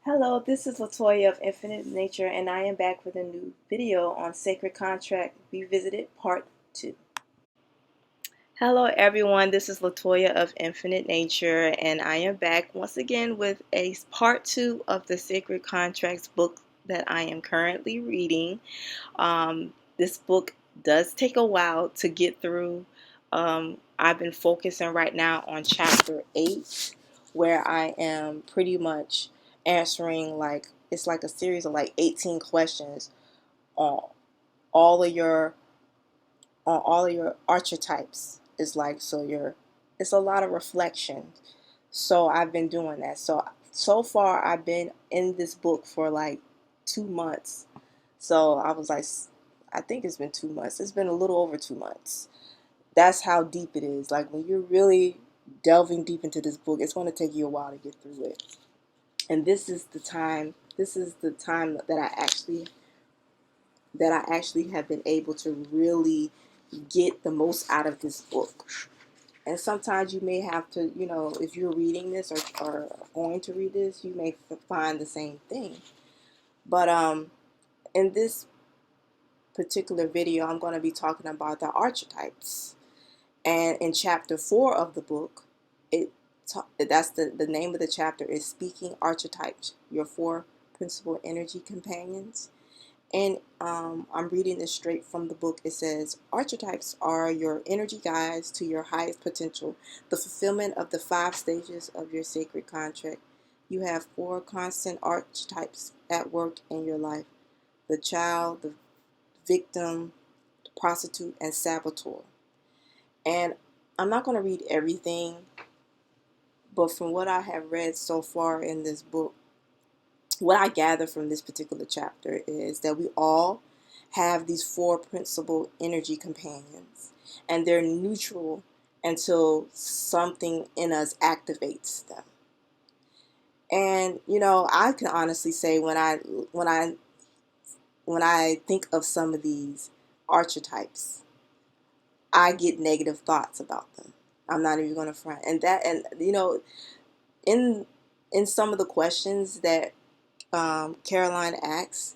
Hello, this is Latoya of Infinitenature, and I am back with a new video on Sacred Contract Revisited Part 2. Hello everyone, this is Latoya of Infinite Nature, and I am back once again with a Part 2 of the Sacred Contracts book that I am currently reading. This book does take a while to get through. I've been focusing right now on chapter 8, where I am pretty much answering it's like a series of like 18 questions on all of your archetypes. It's like it's a lot of reflection. So I've been doing that. So far I've been in this book for like 2 months. So I was like, I think it's been 2 months. It's been a little over 2 months. That's how deep it is. Like when you're really delving deep into this book, it's going to take you a while to get through it. And this is the time. This is the time that I actually have been able to really get the most out of this book. And sometimes you may have to, if you're reading this or going to read this, you may find the same thing. But in this particular video, I'm going to be talking about the archetypes. And in chapter 4 of the book, that's the name of the chapter is Speaking Archetypes, Your Four Principal Energy Companions. And I'm reading this straight from the book. It says, archetypes are your energy guides to your highest potential, the fulfillment of the 5 stages of your sacred contract. You have 4 constant archetypes at work in your life: the child, the victim, the prostitute, and saboteur. And I'm not going to read everything, but from what I have read so far in this book, what I gather from this particular chapter is that we all have these 4 principal energy companions, and they're neutral until something in us activates them. And I can honestly say when I think of some of these archetypes, I get negative thoughts about them. I'm not even going to front. In some of the questions that Caroline asks,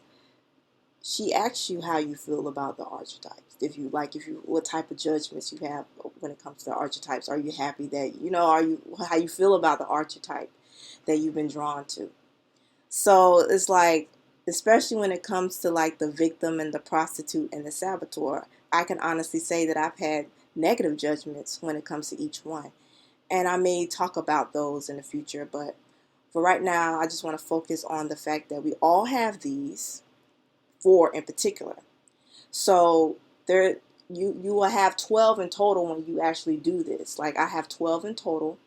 she asks you how you feel about the archetypes. What type of judgments you have when it comes to the archetypes. Are you happy that, how you feel about the archetype that you've been drawn to? So it's like, especially when it comes to like the victim and the prostitute and the saboteur, I can honestly say that I've had negative judgments when it comes to each one. And I may talk about those in the future, but for right now, I just want to focus on the fact that we all have these 4 in particular. So you will have 12 in total when you actually do this. Like I have 12 in total.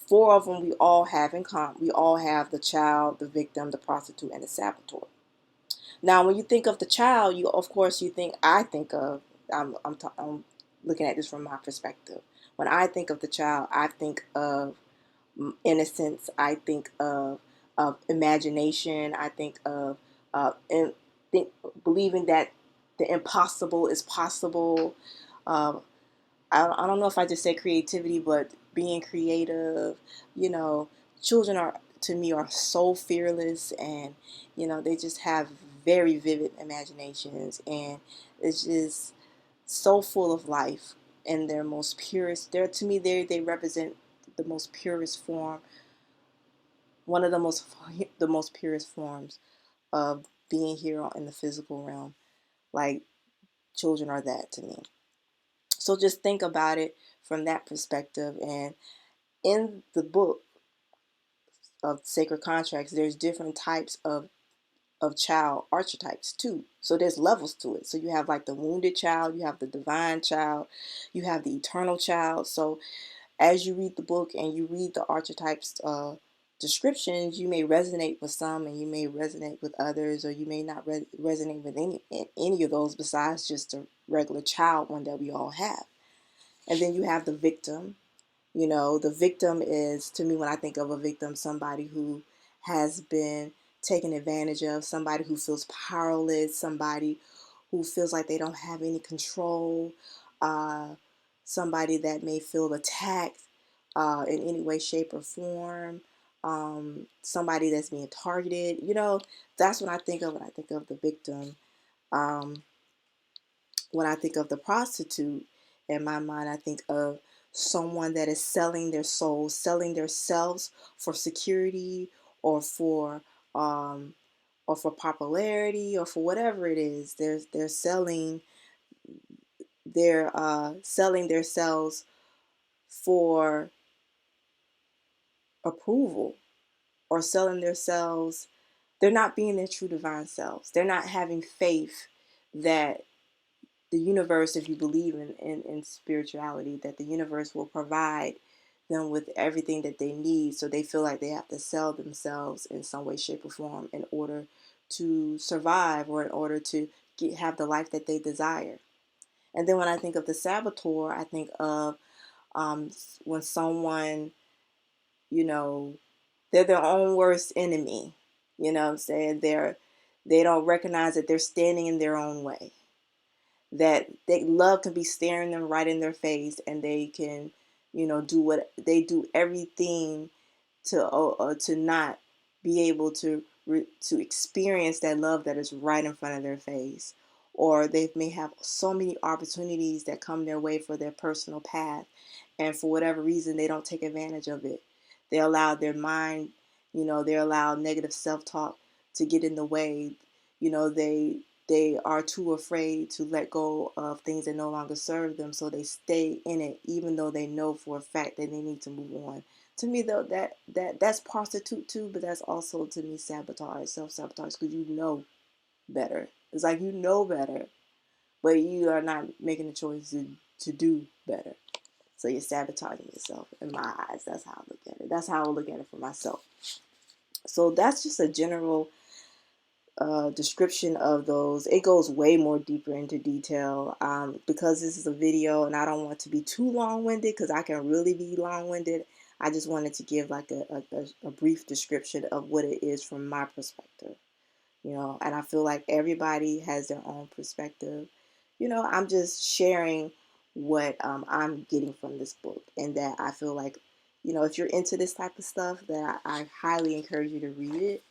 4 of them we all have in common. We all have the child, the victim, the prostitute, and the saboteur. Now, when you think of the child, I think of, I'm looking at this from my perspective. When I think of the child, I think of innocence. I think of imagination. I think of and think believing that the impossible is possible. Uh, I don't know if I just said creativity, but being creative. You know, children are to me are so fearless, and they just have very vivid imaginations, and it's just so full of life in their most purest. They're to me they represent the most purest form, one of the most purest forms of being here in the physical realm. Like children are that to me. So just think about it from that perspective. And in the book of Sacred Contracts, there's different types of child archetypes too. So there's levels to it. So you have like the wounded child, you have the divine child, you have the eternal child. So as you read the book and you read the archetypes descriptions, you may resonate with some and you may resonate with others, or you may not resonate with any of those besides just a regular child one that we all have. And then you have the victim. The victim is, to me, when I think of a victim, somebody who has been taken advantage of, somebody who feels powerless, somebody who feels like they don't have any control, uh, somebody that may feel attacked in any way, shape, or form. somebody that's being targeted. You know, that's what I think of when I think of the victim. Um, when I think of the prostitute, in my mind, I think of someone that is selling their soul, selling themselves for security or um, for popularity or for whatever it is. They're selling selling themselves for approval or selling themselves. They're not being their true divine selves. They're not having faith that the universe, if you believe in spirituality, that the universe will provide them with everything that they need. So they feel like they have to sell themselves in some way, shape, or form in order to survive or in order to have the life that they desire. And then when I think of the saboteur, I think of when someone, you know, they're their own worst enemy. You know what I'm saying? They don't recognize that they're standing in their own way. That they love can be staring them right in their face, and they can, do what they do, everything to not be able to experience that love that is right in front of their face. Or they may have so many opportunities that come their way for their personal path, and for whatever reason they don't take advantage of it. They allow their mind, they allow negative self-talk to get in the way. They are too afraid to let go of things that no longer serve them, so they stay in it even though they know for a fact that they need to move on. To me, though, that's prostitute too, but that's also, to me, sabotage, self-sabotage, because you know better. It's like you know better, but you are not making the choice to do better. So you're sabotaging yourself. In my eyes, that's how I look at it. That's how I look at it for myself. So that's just a general description of those. It goes way more deeper into detail, because this is a video and I don't want to be too long-winded, because I can really be long-winded. I just wanted to give like a brief description of what it is from my perspective, and I feel like everybody has their own perspective. I'm just sharing what I'm getting from this book, and that I feel like, if you're into this type of stuff, that I highly encourage you to read it.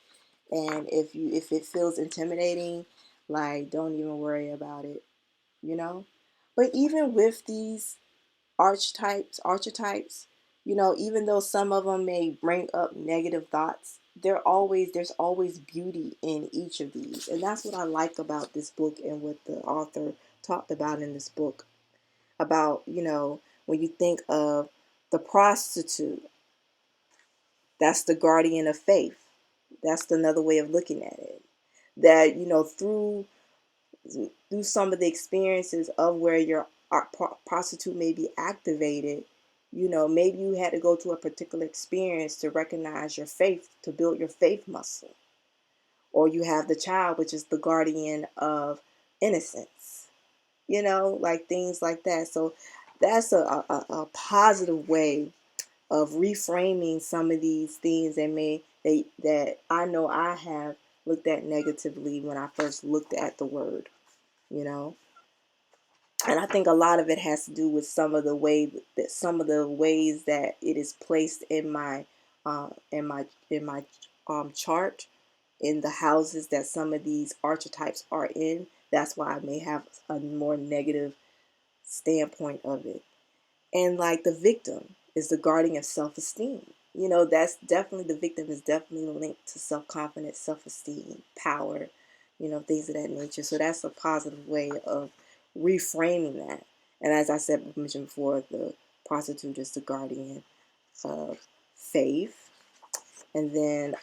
And if it feels intimidating, like, don't even worry about it, you know? But even with these archetypes, even though some of them may bring up negative thoughts, there's always beauty in each of these. And that's what I like about this book, and what the author talked about in this book. About, when you think of the prostitute, that's the guardian of faith. That's another way of looking at it. That, through some of the experiences of where your prostitute may be activated, maybe you had to go to a particular experience to recognize your faith, to build your faith muscle. Or you have the child, which is the guardian of innocence, like things like that. So that's a positive way of reframing some of these things that I know I have looked at negatively when I first looked at the word, you know. And I think a lot of it has to do with some of the ways that it is placed in my chart, in the houses that some of these archetypes are in. That's why I may have a more negative standpoint of it. And like the victim is the guardian of self-esteem. That's definitely, the victim is definitely linked to self-confidence, self-esteem, power, things of that nature. So that's a positive way of reframing that. And as I mentioned before, the prostitute is the guardian of faith. And then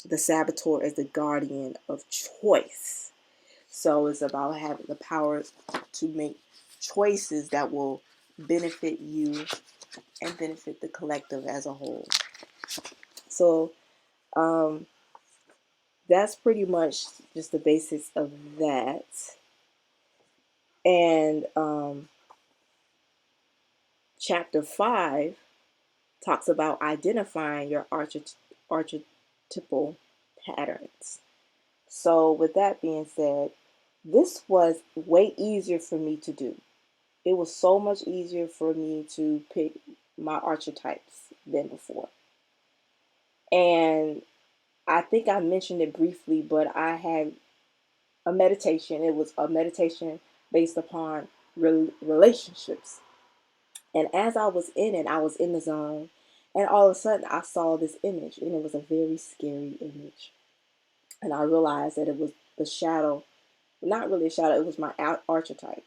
the saboteur is the guardian of choice. So it's about having the power to make choices that will benefit you and benefit the collective as a whole. So that's pretty much just the basics of that. And chapter 5 talks about identifying your archetypal patterns. So with that being said, this was way easier for me to do. It was so much easier for me to pick my archetypes than before. And I think I mentioned it briefly, but I had a meditation. It was a meditation based upon relationships. And as I was in it, I was in the zone. And all of a sudden, I saw this image, and it was a very scary image. And I realized that it was the shadow, not really a shadow, it was my archetype.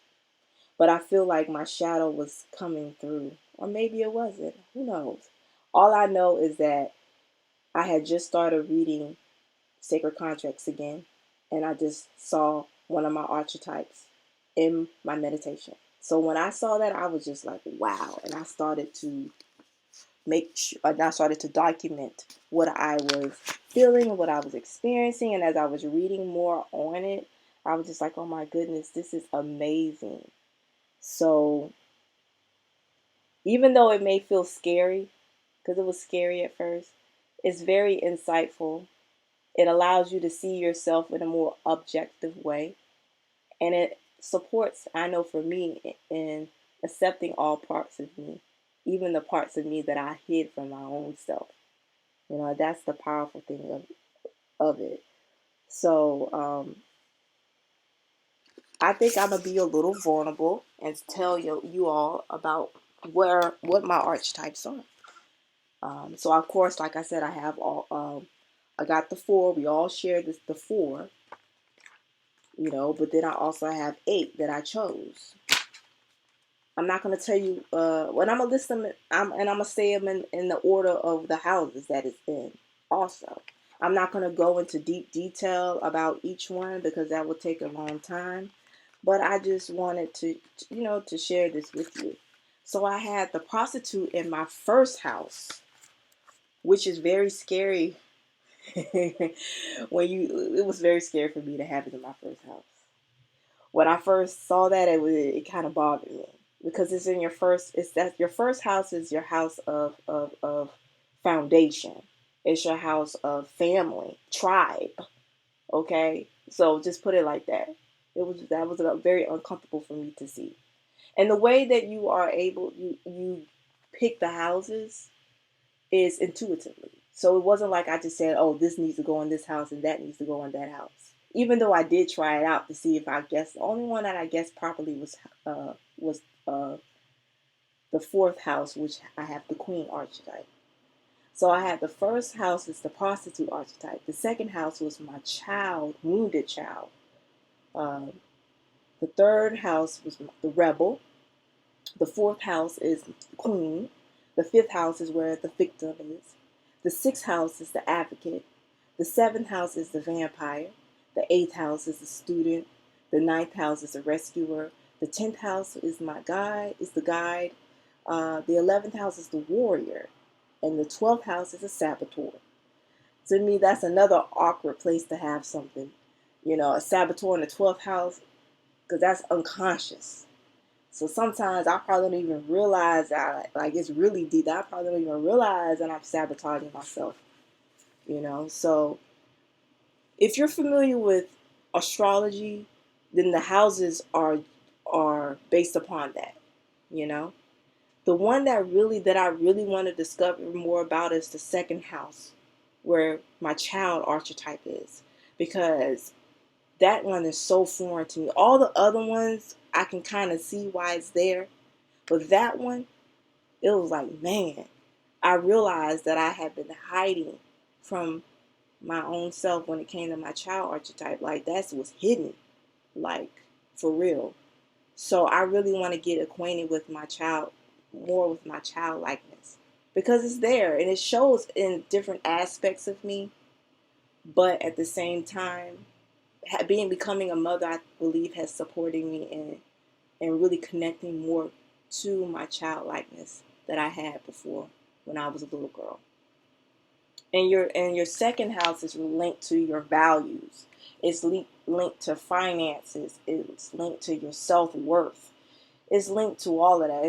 But I feel like my shadow was coming through, or maybe it wasn't. Who knows? All I know is that I had just started reading Sacred Contracts again, and I just saw one of my archetypes in my meditation. So when I saw that, I was just like, wow. And I started to I started to document what I was feeling and what I was experiencing. And as I was reading more on it, I was just like, oh my goodness, this is amazing. So even though it may feel scary, because it was scary at first, it's very insightful. It allows you to see yourself in a more objective way. And it supports, I know for me, in accepting all parts of me, even the parts of me that I hid from my own self. You know, that's the powerful thing of it. So I think I'm gonna be a little vulnerable and tell you all about what my archetypes are. So of course, like I said, I have all. I got the four. We all share the four, you know. But then I also have 8 that I chose. I'm not gonna tell you when I'm gonna list them. And I'm gonna say them in the order of the houses that it's in. Also, I'm not gonna go into deep detail about each one because that would take a long time. But I just wanted to, to share this with you. So I had the prostitute in my first house, which is very scary. It was very scary for me to have it in my first house. When I first saw that, it kind of bothered me because it's in your first. It's that your first house is your house of foundation. It's your house of family, tribe. Okay, so just put it like that. That was very uncomfortable for me to see. And the way that you are able you pick the houses is intuitively. So it wasn't like I just said, "Oh, this needs to go in this house and that needs to go in that house." Even though I did try it out to see if I guessed, the only one that I guessed properly was the 4th house, which I have the Queen archetype. So I had the first house is the prostitute archetype. The second house was my child, wounded child. Um, the third house was the rebel. The 4th house is queen. The 5th house is where the victim is. The 6th house is the advocate. The 7th house is the vampire. The 8th house is the student. The 9th house is the rescuer. The 10th house is the guide. The 11th house is the warrior. And the 12th house is a saboteur. To me, that's another awkward place to have something. You know, a saboteur in the 12th house, because that's unconscious. So sometimes I probably don't even realize that, like, it's really deep. I probably don't even realize that I'm sabotaging myself, you know. So if you're familiar with astrology, then the houses are based upon that, you know. The one that I really want to discover more about is the 2nd house, where my child archetype is, because that one is so foreign to me. All the other ones I can kind of see why it's there, but that one, it was like, man, I realized that I had been hiding from my own self when it came to my child archetype. Like, that was hidden, like, for real. So I really want to get acquainted with my child, more with my childlikeness, because it's there and it shows in different aspects of me. But at the same time, becoming a mother, I believe, has supported me in really connecting more to my childlikeness that I had before when I was a little girl. And your 2nd house is linked to your values. It's linked to finances. It's linked to your self-worth. It's linked to all of that.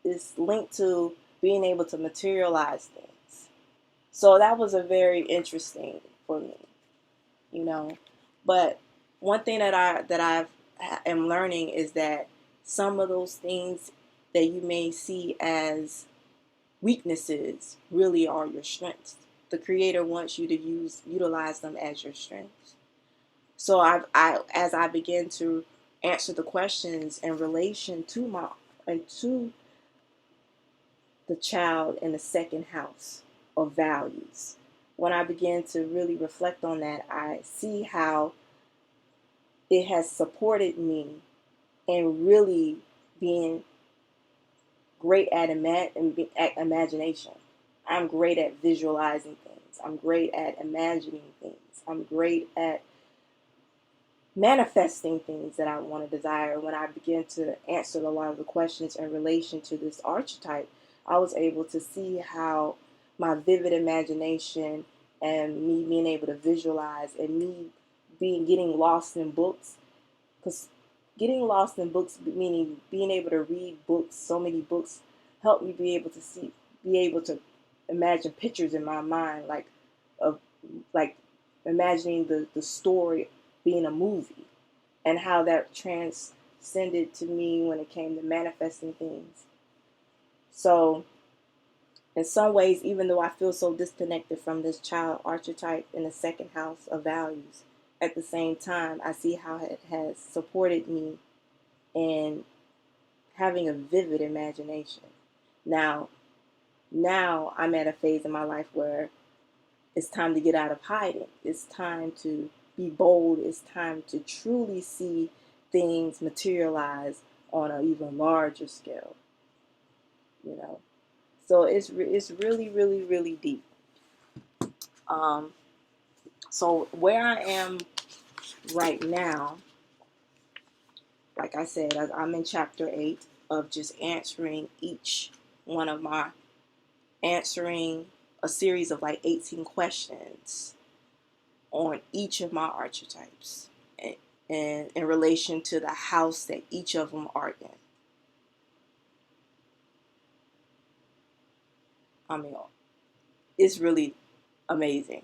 It's linked to being able to materialize things. So that was a very interesting for me, you know. But one thing that I am learning is that some of those things that you may see as weaknesses really are your strengths. The Creator wants you to utilize them as your strengths. So as I begin to answer the questions in relation to the child in the second house of values, when I begin to really reflect on that, I see how it has supported me in really being great at imagination. I'm great at visualizing things. I'm great at imagining things. I'm great at manifesting things that I want to desire. When I begin to answer a lot of the questions in relation to this archetype, I was able to see how my vivid imagination and me being able to visualize and me getting lost in books, because getting lost in books, meaning being able to read books, so many books, helped me be able to imagine pictures in my mind, of like imagining the story being a movie, and how that transcended to me when it came to manifesting things. So in some ways, even though I feel so disconnected from this child archetype in the second house of values, at the same time, I see how it has supported me in having a vivid imagination. Now, I'm at a phase in my life where it's time to get out of hiding. It's time to be bold. It's time to truly see things materialize on an even larger scale. You know, so it's really, really, really deep. Um, so where I am right now, like I said, I'm in chapter 8 of just answering a series of like 18 questions on each of my archetypes, and in relation to the house that each of them are in. I mean, it's really amazing,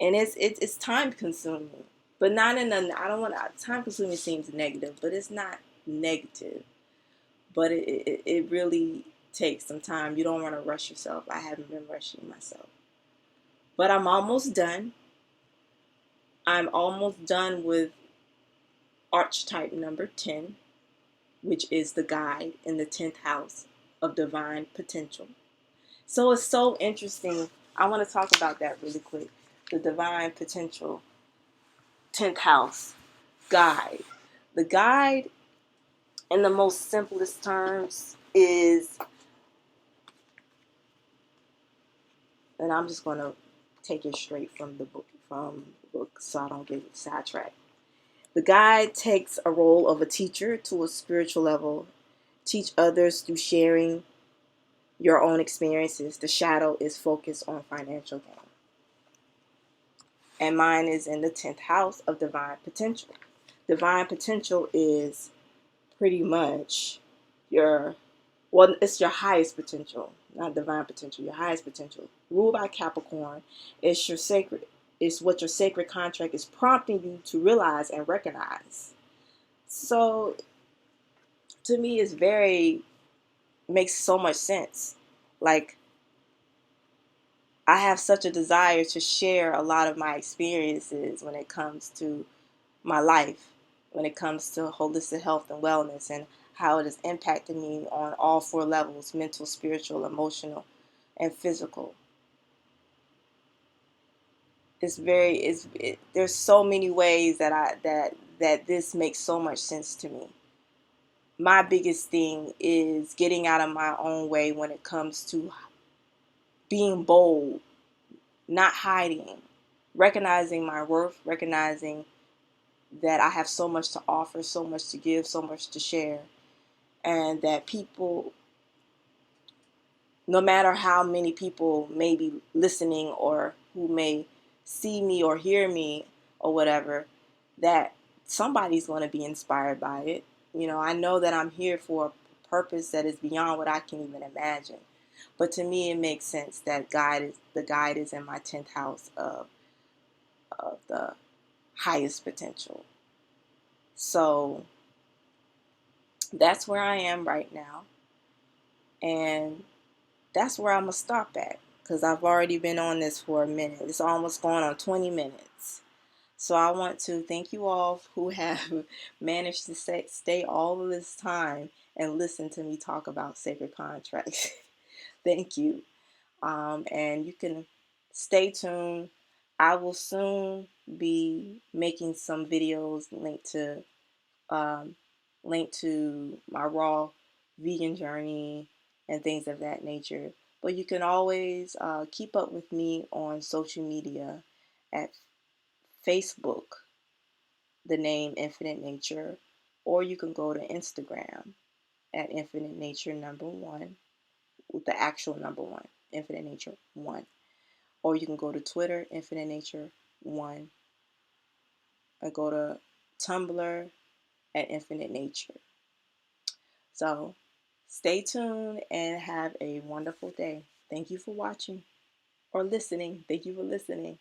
and it's time consuming, but not in a, I don't want to, time consuming seems negative, but it's not negative, but it really takes some time. You don't want to rush yourself. I haven't been rushing myself, but I'm almost done. I'm almost done with archetype number 10, which is the guide in the 10th house of divine potential. So it's so interesting. I want to talk about that really quick. The divine potential, 10th house guide. The guide, in the most simplest terms, is, and I'm just going to take it straight from the book, so I don't get sidetracked. The guide takes a role of a teacher to a spiritual level, teach others through sharing your own experiences. The shadow is focused on financial gain. And mine is in the 10th house of divine potential. Divine potential is pretty much it's your highest potential, not divine potential, your highest potential. Ruled by Capricorn, it's what your sacred contract is prompting you to realize and recognize. So to me, makes so much sense. Like, I have such a desire to share a lot of my experiences when it comes to my life, when it comes to holistic health and wellness, and how it has impacted me on all 4 levels: mental, spiritual, emotional, and physical. There's so many ways that this makes so much sense to me. My biggest thing is getting out of my own way when it comes to being bold, not hiding, recognizing my worth, recognizing that I have so much to offer, so much to give, so much to share, and that people, no matter how many people may be listening or who may see me or hear me or whatever, that somebody's going to be inspired by it. I know that I'm here for a purpose that is beyond what I can even imagine. But to me, it makes sense that the guide is in my 10th house of the highest potential. So that's where I am right now. And that's where I'm going to stop at. because I've already been on this for a minute. It's almost going on 20 minutes. So I want to thank you all who have managed to stay all of this time and listen to me talk about sacred contracts. Thank you. And you can stay tuned. I will soon be making some videos um, linked to my raw vegan journey and things of that nature. But you can always keep up with me on social media at Facebook, the name Infinite Nature, or you can go to Instagram at Infinite Nature number one, with the actual number one, Infinite Nature one. Or you can go to Twitter, Infinite Nature one, or go to Tumblr at Infinite Nature. So stay tuned and have a wonderful day. Thank you for watching or listening. Thank you for listening.